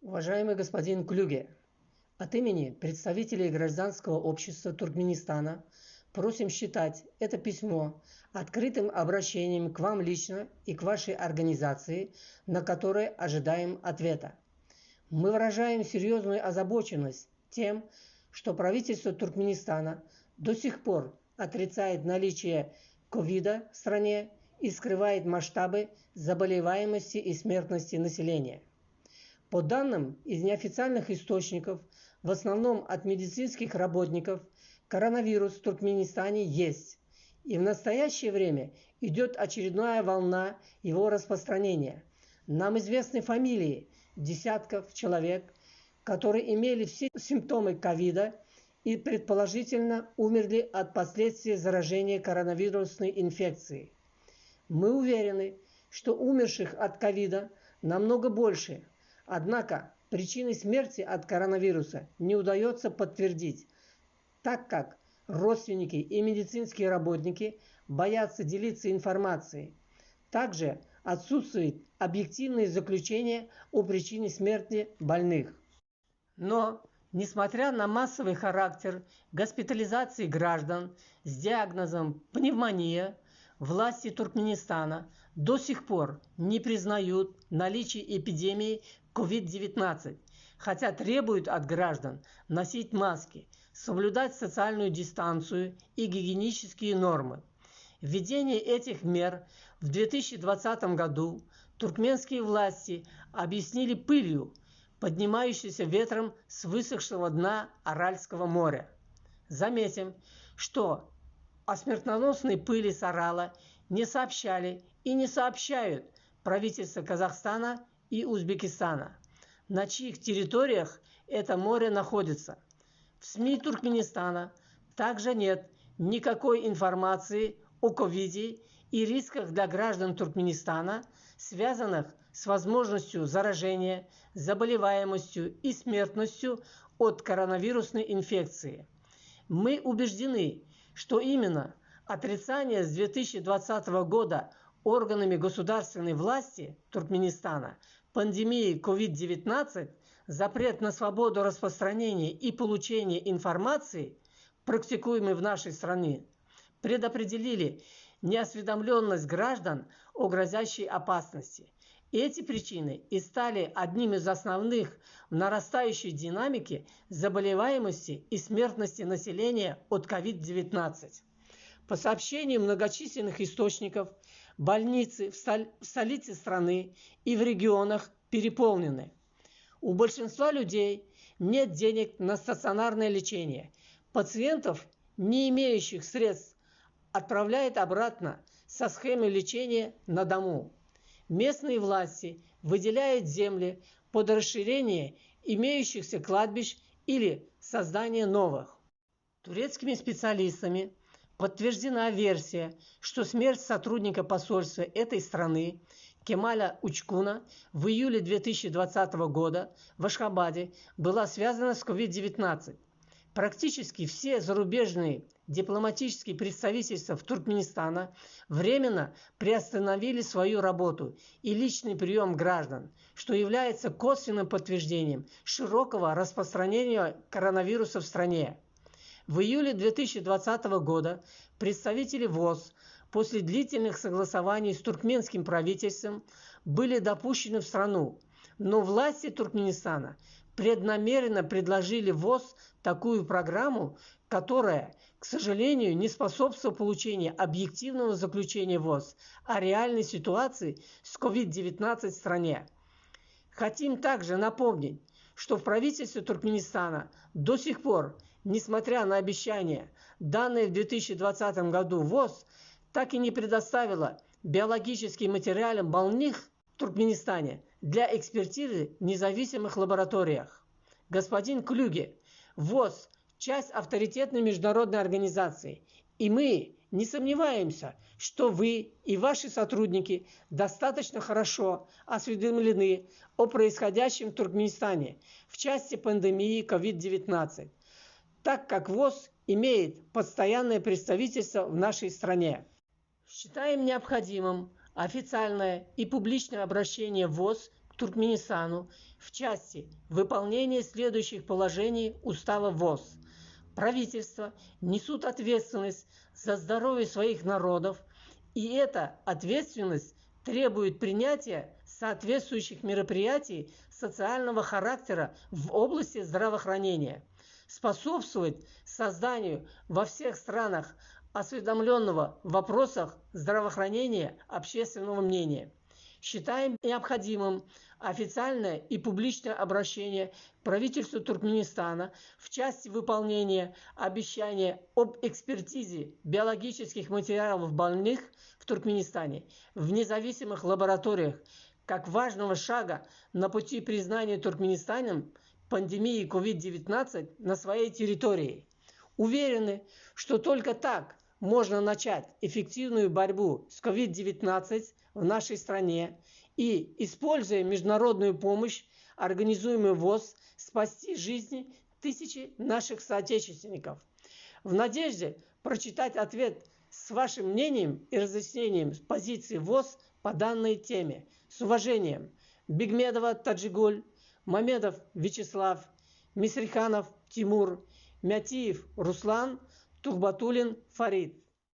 Уважаемый господин Клюге, от имени представителей гражданского общества Туркменистана просим считать это письмо открытым обращением к вам лично и к вашей организации, на которое ожидаем ответа. Мы выражаем серьезную озабоченность тем, что правительство Туркменистана до сих пор отрицает наличие ковида в стране и скрывает масштабы заболеваемости и смертности населения. По данным из неофициальных источников, в основном от медицинских работников, коронавирус в Туркменистане есть, и в настоящее время идет очередная волна его распространения. Нам известны фамилии десятков человек, которые имели все симптомы ковида и предположительно умерли от последствий заражения коронавирусной инфекцией. Мы уверены, что умерших от ковида намного больше. Однако причины смерти от коронавируса не удается подтвердить, так как родственники и медицинские работники боятся делиться информацией. Также отсутствует объективное заключение о причине смерти больных. Но, несмотря на массовый характер госпитализации граждан с диагнозом пневмония, власти Туркменистана до сих пор не признают наличие эпидемии COVID-19, хотя требуют от граждан носить маски, соблюдать социальную дистанцию и гигиенические нормы. Введение этих мер в 2020 году туркменские власти объяснили пылью, поднимающейся ветром с высохшего дна Аральского моря. Заметим, что о смертоносной пыли с Арала не сообщали и не сообщают правительства Казахстана и Узбекистана, на чьих территориях это море находится. В СМИ Туркменистана также нет никакой информации о ковиде и рисках для граждан Туркменистана, связанных с возможностью заражения, заболеваемостью и смертностью от коронавирусной инфекции. Мы убеждены, что именно отрицание с 2020 года органами государственной власти Туркменистана пандемии COVID-19, запрет на свободу распространения и получения информации, практикуемый в нашей стране, предопределили неосведомленность граждан о грозящей опасности. Эти причины и стали одним из основных в нарастающей динамике заболеваемости и смертности населения от COVID-19. По сообщениям многочисленных источников, больницы в столице страны и в регионах переполнены. У большинства людей нет денег на стационарное лечение. Пациентов, не имеющих средств, отправляют обратно со схемой лечения на дому. Местные власти выделяют земли под расширение имеющихся кладбищ или создание новых. Турецкими специалистами подтверждена версия, что смерть сотрудника посольства этой страны Кемаля Учкуна в июле 2020 года в Ашхабаде была связана с COVID-19. Практически все зарубежные дипломатические представительства в Туркменистана временно приостановили свою работу и личный прием граждан, что является косвенным подтверждением широкого распространения коронавируса в стране. В июле 2020 года представители ВОЗ после длительных согласований с туркменским правительством были допущены в страну, но власти Туркменистана преднамеренно предложили ВОЗ такую программу, которая, к сожалению, не способствовала получению объективного заключения ВОЗ о реальной ситуации с COVID-19 в стране. Хотим также напомнить, что в правительстве Туркменистана до сих пор, несмотря на обещания, данные в 2020 году ВОЗ, так и не предоставила биологические материалы больных в Туркменистане для экспертизы в независимых лабораториях. Господин Клюге, ВОЗ – часть авторитетной международной организации, и мы не сомневаемся, что вы и ваши сотрудники достаточно хорошо осведомлены о происходящем в Туркменистане в части пандемии COVID-19, так как ВОЗ имеет постоянное представительство в нашей стране. Считаем необходимым официальное и публичное обращение ВОЗ Туркменистану в части выполнения следующих положений Устава ВОС. Правительства несут ответственность за здоровье своих народов, и эта ответственность требует принятия соответствующих мероприятий социального характера в области здравоохранения, способствовать созданию во всех странах осведомленного в вопросах здравоохранения общественного мнения. Считаем необходимым официальное и публичное обращение к правительству Туркменистана в части выполнения обещания об экспертизе биологических материалов больных в Туркменистане в независимых лабораториях как важного шага на пути признания Туркменистаном пандемии COVID-19 на своей территории. Уверены, что только так можно начать эффективную борьбу с COVID-19 в нашей стране и, используя международную помощь, организуемую ВОС, спасти жизни тысячи наших соотечественников. В надежде прочитать ответ с вашим мнением и разъяснением позиции ВОС по данной теме. С уважением, Бигмедова Таджигуль, Мамедов Вячеслав, Мисриханов Тимур, Мятиев Руслан, Тухбатуллин Фарид.